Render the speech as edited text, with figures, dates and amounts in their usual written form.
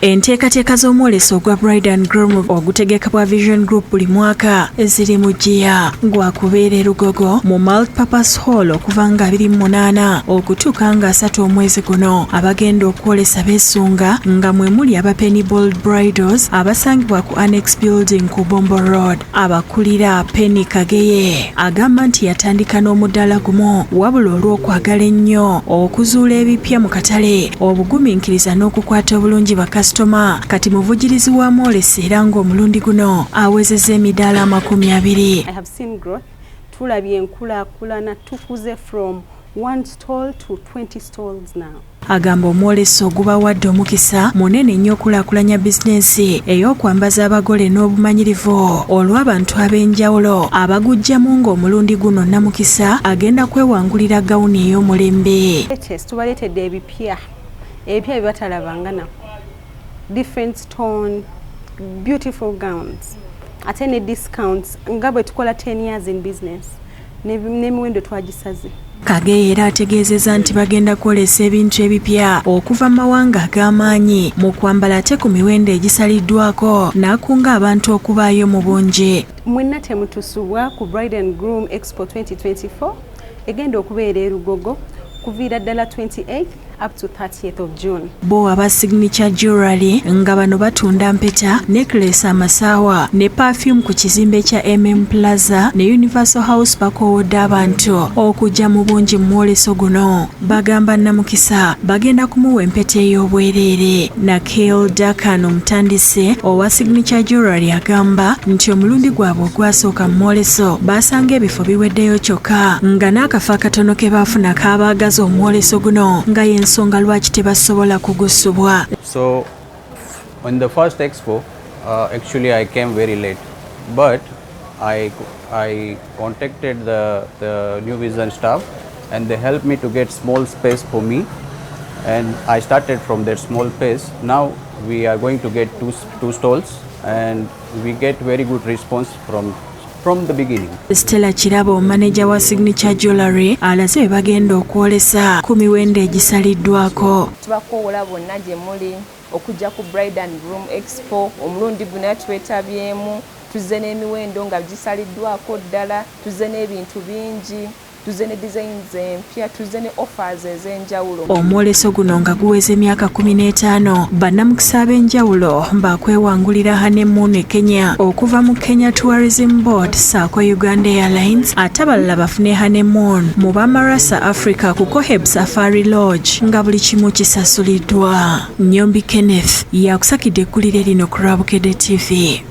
Entekateka zomwoleso gwa Bride Groom ogutegeka bwa Vision Group buli mwaka ziri mu jjiya gwa kubeera Lugogo mu Multipurpose Hall okuva nga 28 okutuuka nga 3 omwezi guno. Abagenda okwolesa besunga nga mwe muli aba Penny Bold Bridals abasangibwa ku Annex Building ku Bombo Road. Abakulira Penny Kageye agamba nti yatandika n'omuddala gumu wabula olw'okwagala ennyo okuzuula ebipya mu katale obugumiikiriza n'okukwata obulungi bakasitoma kati muvugirizi wa mwolesa era ng'omulundi guno awezezza emidaala 20. I have seen growth. Tulabye enkulaakulana tukuze from 1 stall to 20 stalls now. Agamba omwoleso gubawadde omukisa munene nnyo okulaakulanya bizinensi ey'okwambaza abagole n'obumanyirivu olw'abantu ab'enjawulo abagujjamu ng'omulundi guno namukisa agenda kwewangulira gawuni ey'omulembe. Tubaleetedde ebipya bye batalabanga nako. Different stone, beautiful gowns. Ate ne discounts nga bwe tukola 10 years in business. N'emiwendo twagisaze. Kageye era ategeezezza nti bagenda kwolesa ebintu ebipya okuva mu mawanga ag'amaanyi mu kwambala ate ku miwendo egisaliddwako n'akunga abantu okubaayo mu bungi. Mwenna temutusubwa ku Bride Groom Expo 2024 egenda okubeera Lugogo kuviira ddala 28th up to 30th of June. Bo aba signature jewelry nga bano batunda mpeta, necklace, amasaawa ne perfume ku kizimbe kya Plaza ne Universal House bakowodde abantu okujja mu bungi mu mwoleso guno. Bagamba namukisa bagenda kumuwa empeta ey'obwereere. Nakel Dakan omutandise owa signature jewelry agamba nti omulundi gwabwe ogwasooka mu mwoleso basanga ebifo biweddeyo kyokka nga n'akafo akatono ke baafuna kabaagaza omwoleso guno nga ensonga lwaki tebasobola kugusubwa. So on the first expo actually I came very late, but I contacted the New Vision staff and they helped me to get small space for me, and I started from that small space. Now we are going to get two stalls and we get very good response from the beginning. Stella Kirabo, manager wa Signature Jewelry, alaze bwe bagenda okwolesa ku miwendo egisaliddwako. Tubakowola bonna gye muli okujja ku Bride Groom Expo omulundi guno twetabyemu, tuzze n'emiwendo nga gisaliddwako ddala, tuzze n'ebintu bingi, tuzze ne designs empya, tuzze ne offers ez'enjawulo. Omwoleso guno nga guweze emyaka 15, bannamukisa ab'enjawulo bakwewangulira honeymoon e Kenya okuva mu Kenya Tourism Board saako Uganda Airlines, ate abalala bafune honeymoon mu Bamarasa Africa ku Koheb Safari Lodge nga buli kimu kisasuliddwa. Nyombi Kenneth yakusakidde eggulire lino ku Bukedde TV.